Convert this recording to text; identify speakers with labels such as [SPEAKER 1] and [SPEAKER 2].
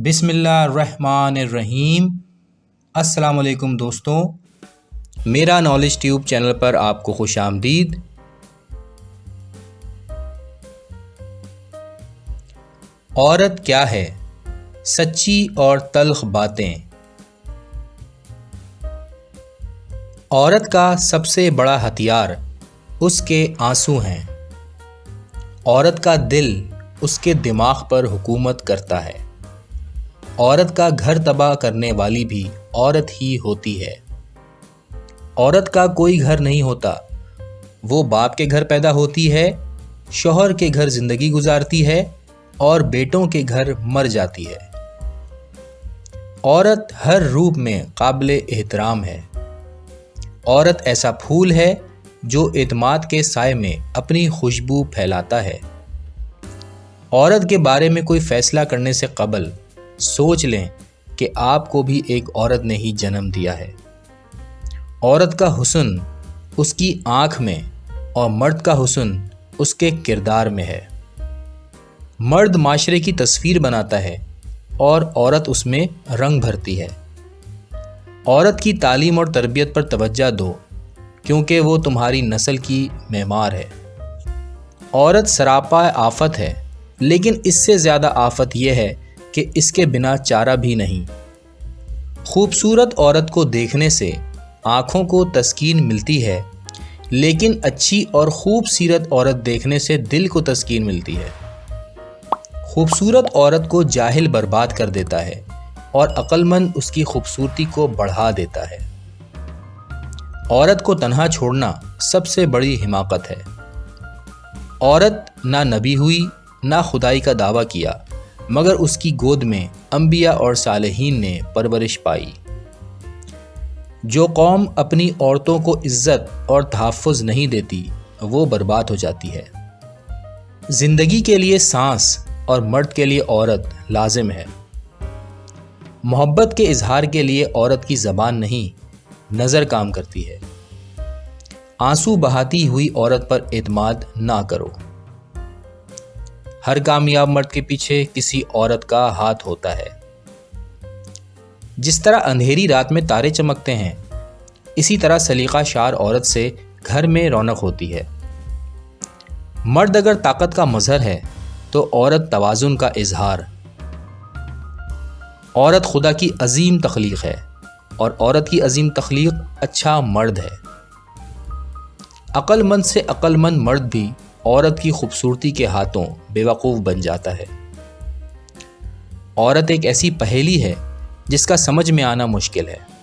[SPEAKER 1] بسم اللہ الرحمن الرحیم۔ السلام علیکم دوستوں، میرا نالج ٹیوب چینل پر آپ کو خوش آمدید۔ عورت کیا ہے؟ سچی اور تلخ باتیں۔ عورت کا سب سے بڑا ہتھیار اس کے آنسو ہیں۔ عورت کا دل اس کے دماغ پر حکومت کرتا ہے۔ عورت کا گھر تباہ کرنے والی بھی عورت ہی ہوتی ہے۔ عورت کا کوئی گھر نہیں ہوتا، وہ باپ کے گھر پیدا ہوتی ہے، شوہر کے گھر زندگی گزارتی ہے اور بیٹوں کے گھر مر جاتی ہے۔ عورت ہر روپ میں قابل احترام ہے۔ عورت ایسا پھول ہے جو اعتماد کے سائے میں اپنی خوشبو پھیلاتا ہے۔ عورت کے بارے میں کوئی فیصلہ کرنے سے قبل سوچ لیں کہ آپ کو بھی ایک عورت نے ہی جنم دیا ہے۔ عورت کا حسن اس کی آنکھ میں اور مرد کا حسن اس کے کردار میں ہے۔ مرد معاشرے کی تصویر بناتا ہے اور عورت اس میں رنگ بھرتی ہے۔ عورت کی تعلیم اور تربیت پر توجہ دو کیونکہ وہ تمہاری نسل کی معمار ہے۔ عورت سراپا آفت ہے، لیکن اس سے زیادہ آفت یہ ہے کہ اس کے بنا چارہ بھی نہیں۔ خوبصورت عورت کو دیکھنے سے آنکھوں کو تسکین ملتی ہے، لیکن اچھی اور خوبصورت عورت دیکھنے سے دل کو تسکین ملتی ہے۔ خوبصورت عورت کو جاہل برباد کر دیتا ہے اور عقل مند اس کی خوبصورتی کو بڑھا دیتا ہے۔ عورت کو تنہا چھوڑنا سب سے بڑی حماقت ہے۔ عورت نہ نبی ہوئی نہ خدائی کا دعویٰ کیا، مگر اس کی گود میں انبیاء اور صالحین نے پرورش پائی۔ جو قوم اپنی عورتوں کو عزت اور تحفظ نہیں دیتی وہ برباد ہو جاتی ہے۔ زندگی کے لیے سانس اور مرد کے لیے عورت لازم ہے۔ محبت کے اظہار کے لیے عورت کی زبان نہیں، نظر کام کرتی ہے۔ آنسو بہاتی ہوئی عورت پر اعتماد نہ کرو۔ ہر کامیاب مرد کے پیچھے کسی عورت کا ہاتھ ہوتا ہے۔ جس طرح اندھیری رات میں تارے چمکتے ہیں، اسی طرح سلیقہ شعر عورت سے گھر میں رونق ہوتی ہے۔ مرد اگر طاقت کا مظہر ہے تو عورت توازن کا اظہار۔ عورت خدا کی عظیم تخلیق ہے اور عورت کی عظیم تخلیق اچھا مرد ہے۔ عقل مند سے عقل مند مرد بھی عورت کی خوبصورتی کے ہاتھوں بے وقوف بن جاتا ہے۔ عورت ایک ایسی پہیلی ہے جس کا سمجھ میں آنا مشکل ہے۔